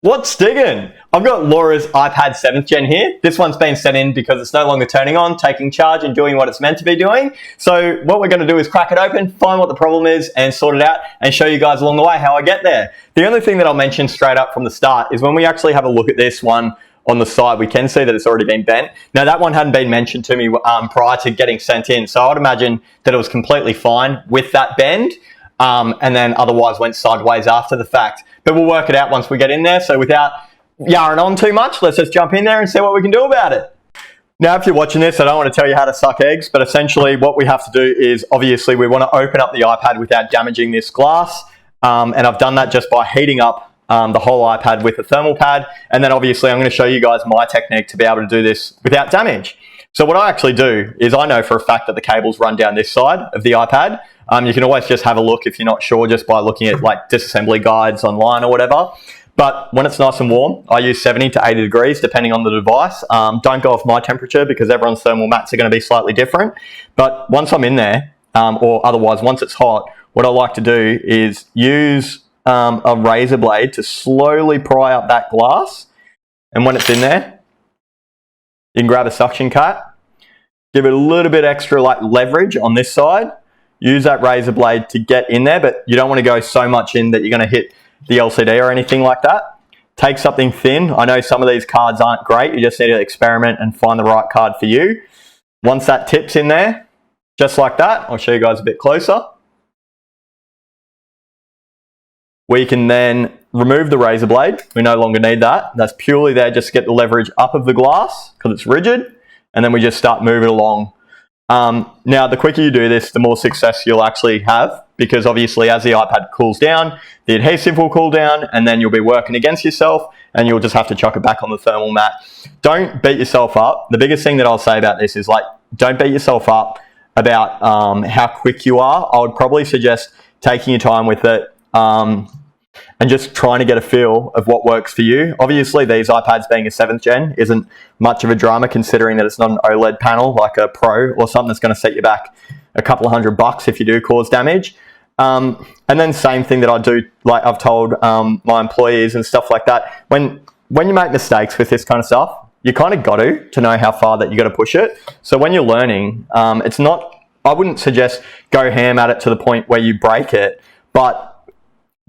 What's digging? I've got Laura's iPad 7th gen here. This one's been sent in because it's no longer turning on, taking charge and doing what it's meant to be doing. So what we're going to do is crack it open, find what the problem is and sort it out and show you guys along the way how I get there. The only thing that I'll mention straight up from the start is when we actually have a look at this one on the side, we can see that it's already been bent. Now that one hadn't been mentioned to me prior to getting sent in, so I'd imagine that it was completely fine with that bend. And then otherwise went sideways after the fact. But we'll work it out once we get in there. So without yarring on too much, let's just jump in there and see what we can do about it. Now, if you're watching this, I don't want to tell you how to suck eggs, but essentially what we have to do is obviously we want to open up the iPad without damaging this glass. And I've done that just by heating up the whole iPad with a thermal pad. And then obviously I'm going to show you guys my technique to be able to do this without damage. So what I actually do is I know for a fact that the cables run down this side of the iPad. You can always just have a look if you're not sure just by looking at like disassembly guides online or whatever. But when it's nice and warm, I use 70 to 80 degrees depending on the device. Don't go off my temperature because everyone's thermal mats are going to be slightly different. But once I'm in there, or otherwise once it's hot, what I like to do is use a razor blade to slowly pry up that glass. And when it's in there, you can grab a suction cut, give it a little bit extra like leverage on this side. Use that razor blade to get in there, but you don't want to go so much in that you're going to hit the LCD or anything like that. Take something thin. I know some of these cards aren't great. You just need to experiment and find the right card for you. Once that tip's in there, just like that, I'll show you guys a bit closer. We can then remove the razor blade. We no longer need that. That's purely there just to get the leverage up of the glass because it's rigid, and then we just start moving along. Now, the quicker you do this, the more success you'll actually have, because obviously as the iPad cools down, the adhesive will cool down, and then you'll be working against yourself, and you'll just have to chuck it back on the thermal mat. Don't beat yourself up. The biggest thing that I'll say about this is like, don't beat yourself up about how quick you are. I would probably suggest taking your time with it, and just trying to get a feel of what works for you. Obviously, these iPads being a 7th gen isn't much of a drama considering that it's not an OLED panel like a Pro or something that's going to set you back a couple of $100 if you do cause damage. And then same thing that I do, like I've told my employees and stuff like that. When you make mistakes with this kind of stuff, you kind of got to know how far that you got to push it. So when you're learning, it's not, I wouldn't suggest go ham at it to the point where you break it, but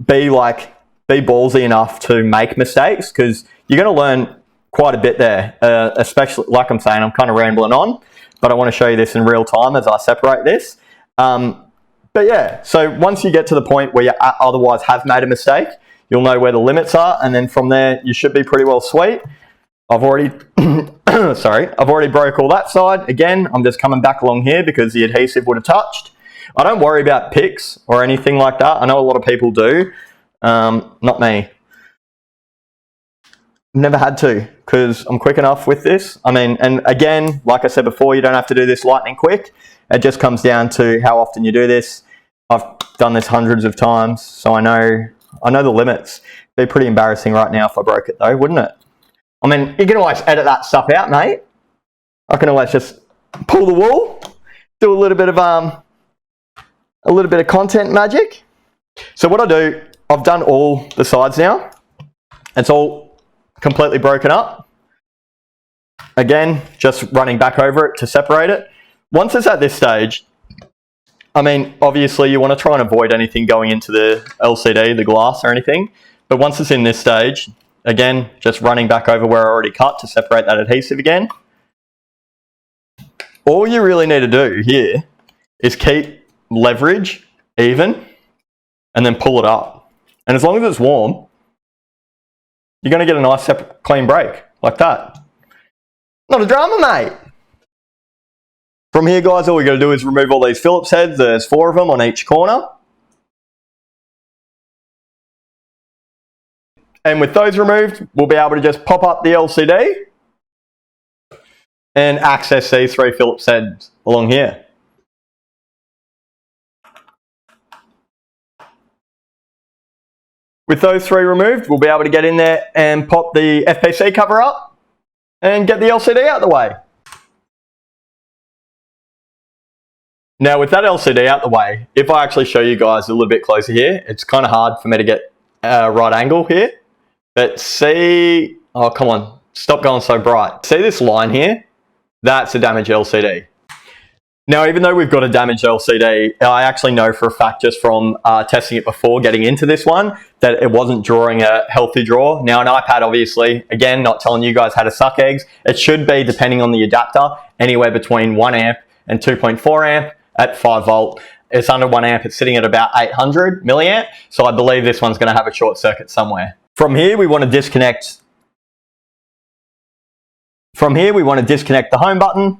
be ballsy enough to make mistakes because you're going to learn quite a bit there, especially, like I'm saying, I'm kind of rambling on, but I want to show you this in real time as I separate this. But yeah, so once you get to the point where you otherwise have made a mistake, you'll know where the limits are, and then from there, you should be pretty well sweet. I've already, I've already broke all that side. Again, I'm just coming back along here because the adhesive would have touched. I don't worry about picks or anything like that. I know a lot of people do. Not me. Never had to because I'm quick enough with this. I mean, and again, like I said before, you don't have to do this lightning quick. It just comes down to how often you do this. I've done this hundreds of times, so I know the limits. It'd be pretty embarrassing right now if I broke it though, wouldn't it? I mean, you can always edit that stuff out, mate. I can always just pull the wool, do a little bit of content magic. So what I do, I've done all the sides now. It's all completely broken up. Again, just running back over it to separate it. Once it's at this stage, I mean, obviously you want to try and avoid anything going into the LCD, the glass or anything. But once it's in this stage, again, just running back over where I already cut to separate that adhesive again. All you really need to do here is keep leverage even and then pull it up. And as long as it's warm, you're going to get a nice separate, clean break like that. Not a drama, mate. From here, guys, all we got to do is remove all these Phillips heads. There's 4 of them on each corner. And with those removed, we'll be able to just pop up the LCD and access these 3 Phillips heads along here. With those 3 removed, we'll be able to get in there and pop the FPC cover up and get the LCD out of the way. Now with that LCD out the way, if I actually show you guys a little bit closer here, it's kind of hard for me to get a right angle here. But see, oh come on, stop going so bright. See this line here? That's a damaged LCD. Now, even though we've got a damaged LCD, I actually know for a fact just from testing it before getting into this one that it wasn't drawing a healthy draw. Now, an iPad, obviously, again, not telling you guys how to suck eggs. It should be, depending on the adapter, anywhere between 1 amp and 2.4 amp at 5 volt. It's under 1 amp, it's sitting at about 800 milliamp. So I believe this one's going to have a short circuit somewhere. From here, we want to disconnect. From here, we want to disconnect the home button,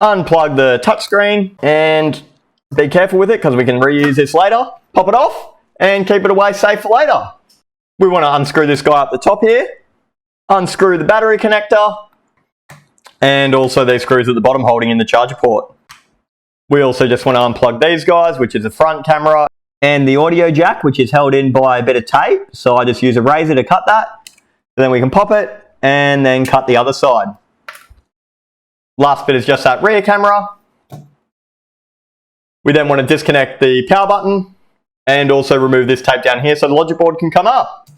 unplug the touchscreen, and be careful with it because we can reuse this later. Pop it off and keep it away safe for later. We want to unscrew this guy up the top here, unscrew the battery connector, and also these screws at the bottom holding in the charger port. We also just want to unplug these guys, which is the front camera, and the audio jack, which is held in by a bit of tape. So I just use a razor to cut that. Then we can pop it and then cut the other side. Last bit is just that rear camera. We then want to disconnect the power button and also remove this tape down here so the logic board can come up.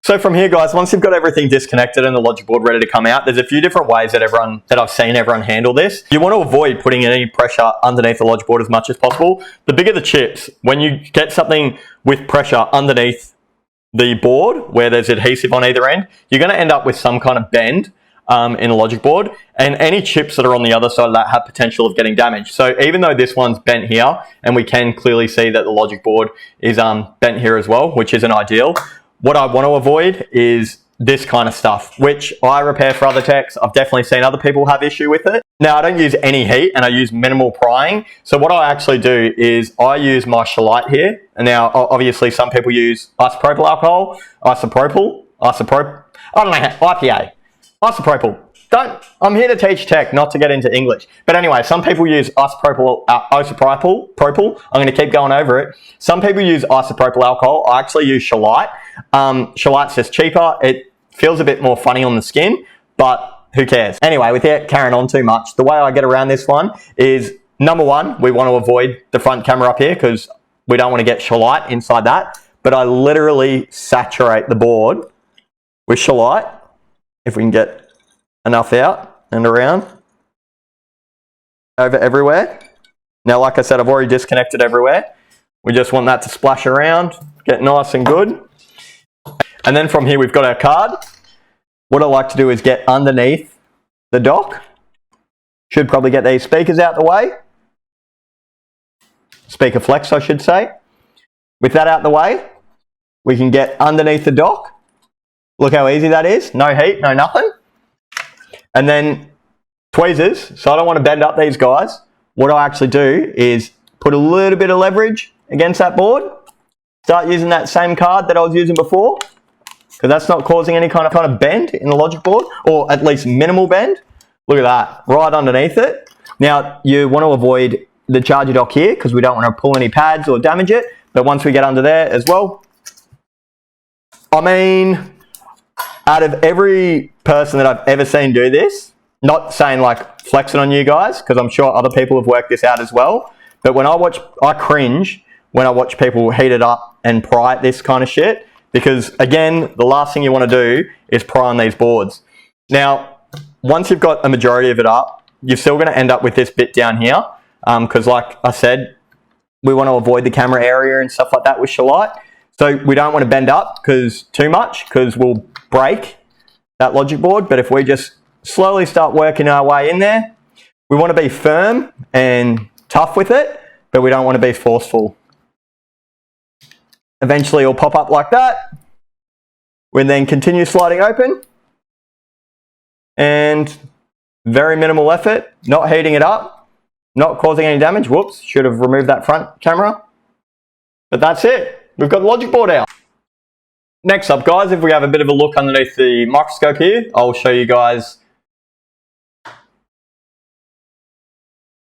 So from here, guys, once you've got everything disconnected and the logic board ready to come out, there's a few different ways that I've seen everyone handle this. You want to avoid putting any pressure underneath the logic board as much as possible. The bigger the chips, when you get something with pressure underneath the board where there's adhesive on either end, you're going to end up with some kind of bend in the logic board, and any chips that are on the other side of that have potential of getting damaged. So even though this one's bent here, and we can clearly see that the logic board is bent here as well, which isn't ideal, what I want to avoid is this kind of stuff, which I repair for other techs. I've definitely seen other people have issue with it. Now, I don't use any heat and I use minimal prying. So what I actually do is I use my shellac here. And now, obviously, some people use isopropyl alcohol, IPA. Isopropyl. I'm here to teach tech, not to get into English. But anyway, some people use isopropyl. I'm going to keep going over it. Some people use isopropyl alcohol. I actually use shellac. Shellac's just cheaper. It feels a bit more funny on the skin, but who cares? Anyway, without carrying on too much, the way I get around this one is, number one, we want to avoid the front camera up here because we don't want to get shellac inside that. But I literally saturate the board with shellac, if we can get enough out and around, over everywhere. Now, like I said, I've already disconnected everywhere. We just want that to splash around, get nice and good. And then from here, we've got our card. What I like to do is get underneath the dock. Should probably get these speakers out the way. Speaker flex, I should say. With that out the way, we can get underneath the dock. Look how easy that is. No heat, no nothing. And then tweezers. So I don't want to bend up these guys. What I actually do is put a little bit of leverage against that board. Start using that same card that I was using before, because that's not causing any kind of bend in the logic board, or at least minimal bend. Look at that, right underneath it. Now, you want to avoid the charger dock here because we don't want to pull any pads or damage it. But once we get under there as well, I mean, out of every person that I've ever seen do this, not saying like flexing on you guys, because I'm sure other people have worked this out as well, but when I cringe when I watch people heat it up and pry this kind of shit, because again, the last thing you want to do is pry on these boards. Now, once you've got a majority of it up, you're still going to end up with this bit down here, because like I said, we want to avoid the camera area and stuff like that with shellac. So we don't want to bend up too much, because we'll break that logic board. But if we just slowly start working our way in there, we want to be firm and tough with it, but we don't want to be forceful. Eventually it'll pop up like that. We then continue sliding open, and very minimal effort, not heating it up, not causing any damage. Whoops, should have removed that front camera. But that's it. We've got the logic board out. Next up, guys, if we have a bit of a look underneath the microscope here, I'll show you guys.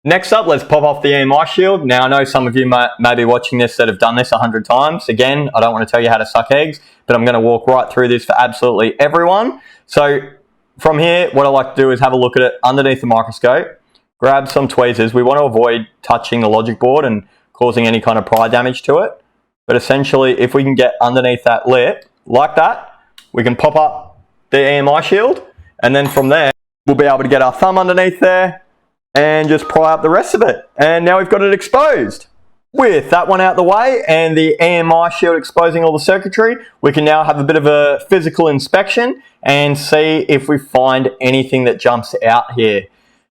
Next up, let's pop off the EMI shield. Now, I know some of you may be watching this that have done this 100 times. Again, I don't want to tell you how to suck eggs, but I'm going to walk right through this for absolutely everyone. So from here, what I like to do is have a look at it underneath the microscope, grab some tweezers. We want to avoid touching the logic board and causing any kind of pry damage to it. But essentially, if we can get underneath that lip, like that, we can pop up the EMI shield, and then from there, we'll be able to get our thumb underneath there and just pry up the rest of it. And now we've got it exposed. With that one out the way and the EMI shield exposing all the circuitry, we can now have a bit of a physical inspection and see if we find anything that jumps out here.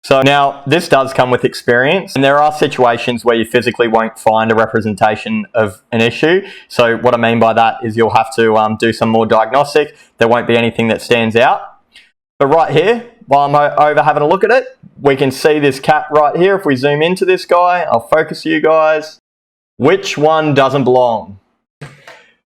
So now this does come with experience, and there are situations where you physically won't find a representation of an issue. So what I mean by that is you'll have to do some more diagnostic. There won't be anything that stands out. But right here, while I'm over having a look at it, we can see this cap right here. If we zoom into this guy, I'll focus you guys. Which one doesn't belong?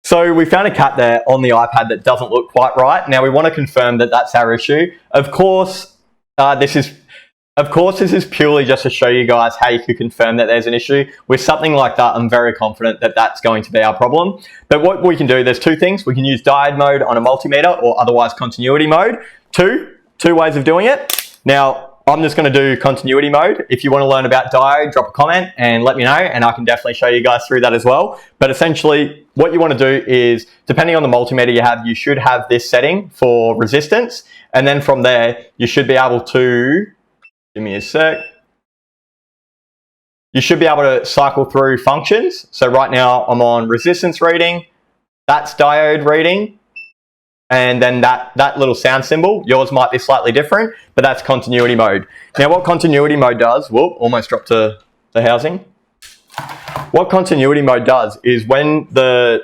So we found a cap there on the iPad that doesn't look quite right. Now we want to confirm that that's our issue. Of course, this is purely just to show you guys how you could confirm that there's an issue. With something like that, I'm very confident that that's going to be our problem. But what we can do, there's two things. We can use diode mode on a multimeter, or otherwise continuity mode. Two ways of doing it. Now, I'm just going to do continuity mode. If you want to learn about diode, drop a comment and let me know, and I can definitely show you guys through that as well. But essentially, what you want to do is, depending on the multimeter you have, you should have this setting for resistance. And then from there, you should be able to, give me a sec. You should be able to cycle through functions. So right now I'm on resistance reading, that's diode reading, and then that little sound symbol. Yours might be slightly different, but that's continuity mode. Now what continuity mode does, whoop, almost dropped to the housing. What continuity mode does is when the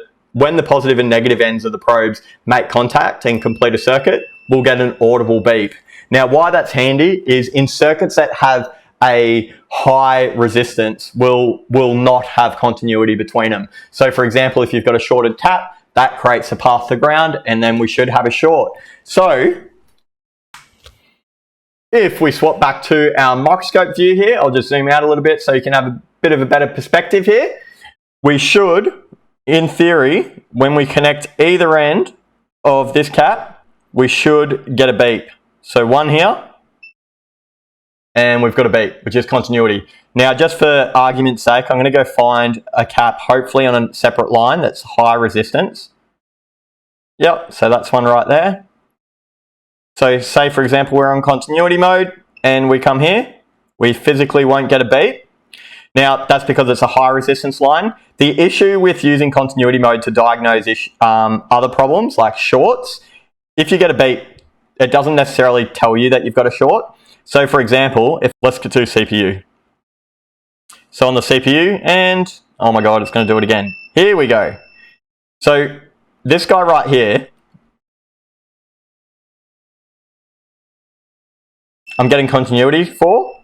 positive and negative ends of the probes make contact and complete a circuit, we'll get an audible beep. Now why that's handy is in circuits that have a high resistance will not have continuity between them. So for example, if you've got a shorted tap, that creates a path to ground, and then we should have a short. So if we swap back to our microscope view here, I'll just zoom out a little bit so you can have a bit of a better perspective here. We should, in theory, when we connect either end of this cap, we should get a beep. So one here, and we've got a beep, which is continuity. Now, just for argument's sake, I'm going to go find a cap, hopefully on a separate line that's high resistance. Yep, so that's one right there. So say, for example, we're on continuity mode and we come here, we physically won't get a beep. Now, that's because it's a high resistance line. The issue with using continuity mode to diagnose other problems like shorts, if you get a beep, it doesn't necessarily tell you that you've got a short. So for example, let's get to CPU. So on the CPU, and oh my God, it's going to do it again. Here we go. So this guy right here, I'm getting continuity for.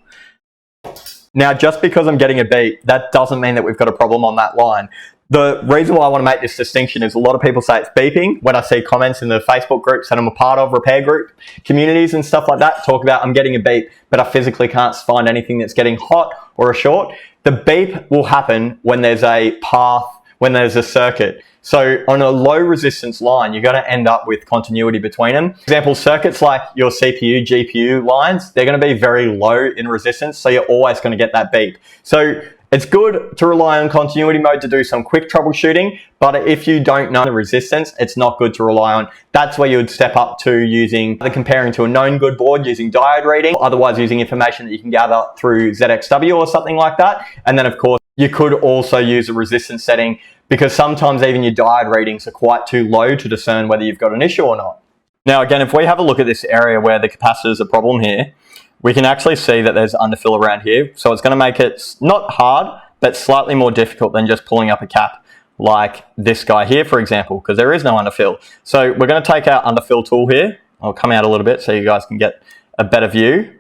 Now, just because I'm getting a beep, that doesn't mean that we've got a problem on that line. The reason why I want to make this distinction is a lot of people say it's beeping. When I see comments in the Facebook groups that I'm a part of, repair group communities and stuff like that, talk about I'm getting a beep, but I physically can't find anything that's getting hot or a short. The beep will happen when there's a path, when there's a circuit. So on a low resistance line, you're going to end up with continuity between them. For example, circuits like your CPU, GPU lines, they're going to be very low in resistance, so you're always going to get that beep. So it's good to rely on continuity mode to do some quick troubleshooting, but if you don't know the resistance, it's not good to rely on. That's where you would step up to using, comparing to a known good board using diode reading, otherwise using information that you can gather through ZXW or something like that. And then of course, you could also use a resistance setting, because sometimes even your diode readings are quite too low to discern whether you've got an issue or not. Now again, if we have a look at this area where the capacitor is a problem here, we can actually see that there's underfill around here. So it's going to make it not hard, but slightly more difficult than just pulling up a cap like this guy here, for example, because there is no underfill. So we're going to take our underfill tool here. I'll come out a little bit so you guys can get a better view.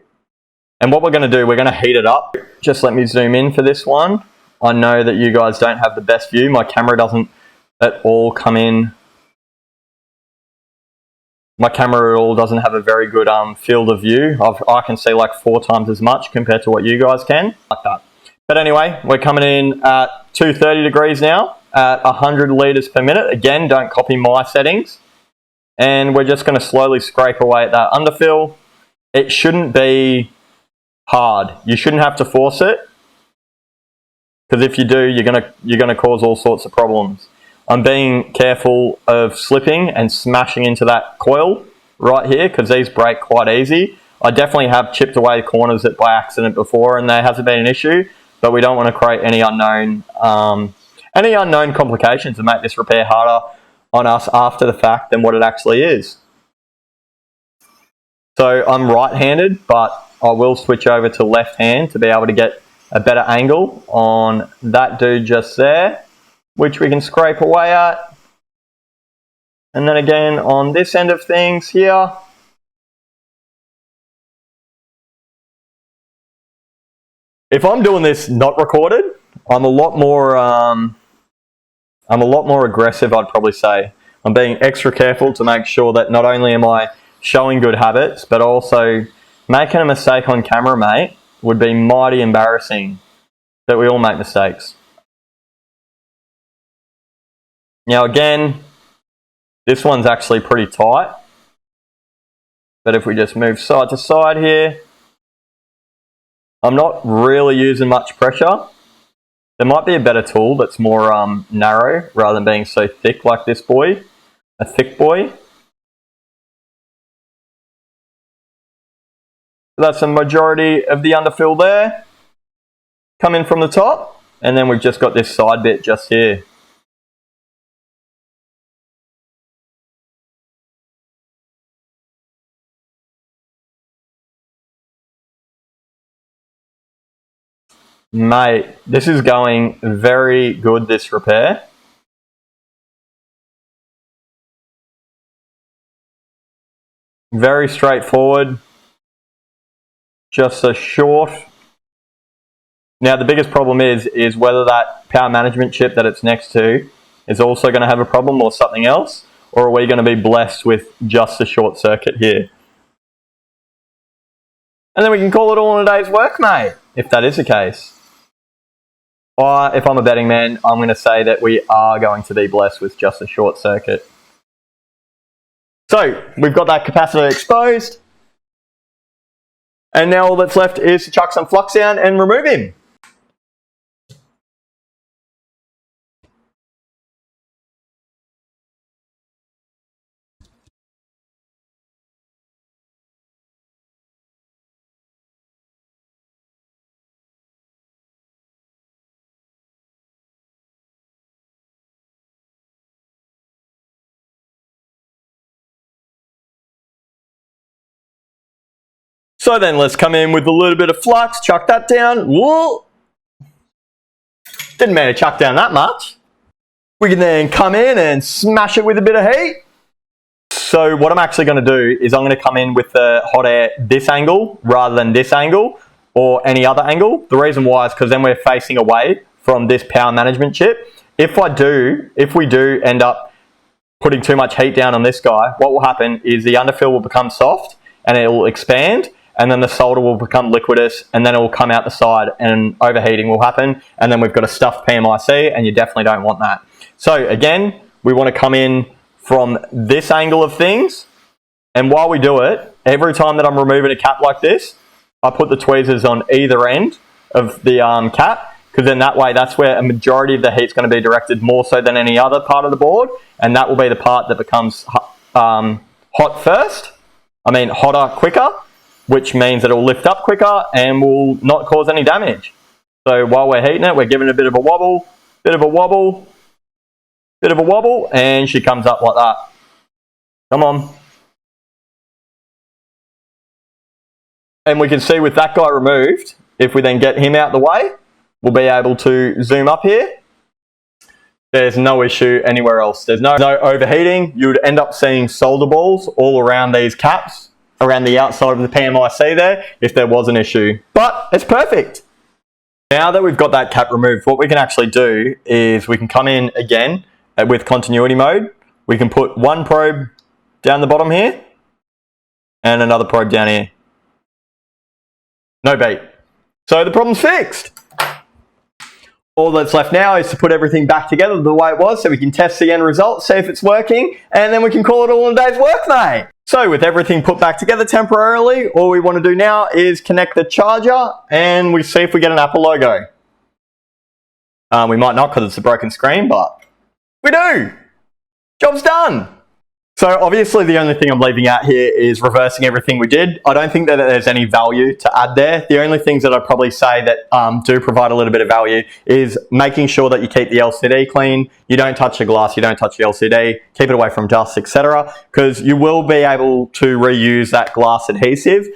And what we're going to do, we're going to heat it up. Just let me zoom in for this one. I know that you guys don't have the best view. My camera doesn't at all come in. My camera at all doesn't have a very good field of view. I can see like 4 times as much compared to what you guys can, like that. But anyway, we're coming in at 230 degrees now at 100 litres per minute. Again, don't copy my settings. And we're just going to slowly scrape away at that underfill. It shouldn't be hard. You shouldn't have to force it, because if you do, you're going to cause all sorts of problems. I'm being careful of slipping and smashing into that coil right here because these break quite easy. I definitely have chipped away corners by accident before and there hasn't been an issue, but we don't want to create any unknown complications and make this repair harder on us after the fact than what it actually is. So I'm right-handed, but I will switch over to left hand to be able to get a better angle on that dude just there, which we can scrape away at. And then again on this end of things here. If I'm doing this not recorded, I'm a lot more aggressive, I'd probably say. I'm being extra careful to make sure that not only am I showing good habits, but also making a mistake on camera, mate, would be mighty embarrassing. That we all make mistakes. Now again, this one's actually pretty tight. But if we just move side to side here, I'm not really using much pressure. There might be a better tool that's more narrow rather than being so thick like this boy, a thick boy. So that's a majority of the underfill there, coming from the top, and then we've just got this side bit just here. Mate, this is going very good, this repair. Very straightforward. Just a short. Now the biggest problem is whether that power management chip that it's next to is also going to have a problem or something else, or are we going to be blessed with just a short circuit here? And then we can call it all in a day's work, mate, if that is the case. Or if I'm a betting man, I'm going to say that we are going to be blessed with just a short circuit. So, we've got that capacitor exposed. And now all that's left is to chuck some flux down and remove him. So then let's come in with a little bit of flux, chuck that down. Whoa! Didn't mean to chuck down that much. We can then come in and smash it with a bit of heat. So what I'm actually going to do is I'm going to come in with the hot air this angle rather than this angle or any other angle. The reason why is because then we're facing away from this power management chip. If we do end up putting too much heat down on this guy, what will happen is the underfill will become soft and it will expand, and then the solder will become liquidous, and then it will come out the side and overheating will happen, and then we've got a stuffed PMIC, and you definitely don't want that. So again, we want to come in from this angle of things, and while we do it, every time that I'm removing a cap like this, I put the tweezers on either end of the cap, because then that way that's where a majority of the heat's going to be directed more so than any other part of the board, and that will be the part that becomes hotter quicker, which means that it will lift up quicker and will not cause any damage. So while we're heating it, we're giving it a bit of a wobble, and she comes up like that. Come on. And we can see with that guy removed, if we then get him out the way, we'll be able to zoom up here. There's no issue anywhere else. There's no overheating. You would end up seeing solder balls all around these caps, around the outside of the PMIC there, if there was an issue. But it's perfect. Now that we've got that cap removed, what we can actually do is we can come in again with continuity mode. We can put one probe down the bottom here and another probe down here. No beat. So the problem's fixed. All that's left now is to put everything back together the way it was so we can test the end result, see if it's working, and then we can call it all in a day's work, mate. So with everything put back together temporarily, all we want to do now is connect the charger and we see if we get an Apple logo. We might not because it's a broken screen, but We do. Job's done. So obviously the only thing I'm leaving out here is reversing everything we did. I don't think that there's any value to add there. The only things that I'd probably say that do provide a little bit of value is making sure that you keep the LCD clean, you don't touch the glass, you don't touch the LCD, keep it away from dust, etc. Because you will be able to reuse that glass adhesive.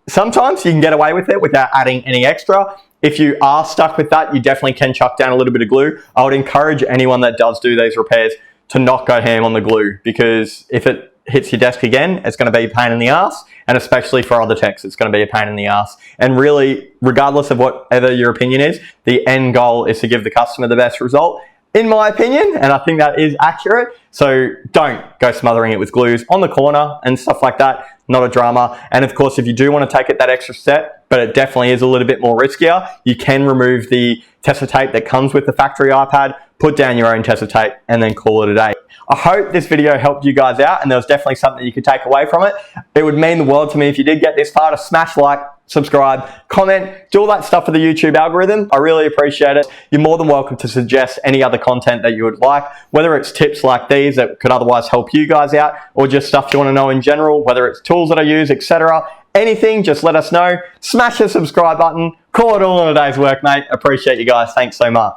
Sometimes you can get away with it without adding any extra. If you are stuck with that, you definitely can chuck down a little bit of glue. I would encourage anyone that does do these repairs to not go ham on the glue, because if it hits your desk again, it's going to be a pain in the ass, and especially for other techs, it's going to be a pain in the ass. And really, regardless of whatever your opinion is, the end goal is to give the customer the best result, in my opinion, and I think that is accurate. So don't go smothering it with glues on the corner and stuff like that. Not a drama. And of course, if you do want to take it that extra step, but it definitely is a little bit more riskier, you can remove the Tessa tape that comes with the factory iPad, put down your own Tessa tape, and then call it a day. I hope this video helped you guys out and there was definitely something you could take away from it. It would mean the world to me if you did get this far to smash like, subscribe, comment, do all that stuff for the YouTube algorithm. I really appreciate it. You're more than welcome to suggest any other content that you would like, whether it's tips like these that could otherwise help you guys out, or just stuff you want to know in general, whether it's tools that I use, etc. Anything, just let us know. Smash the subscribe button. Call it all in a day's work, mate. Appreciate you guys. Thanks so much.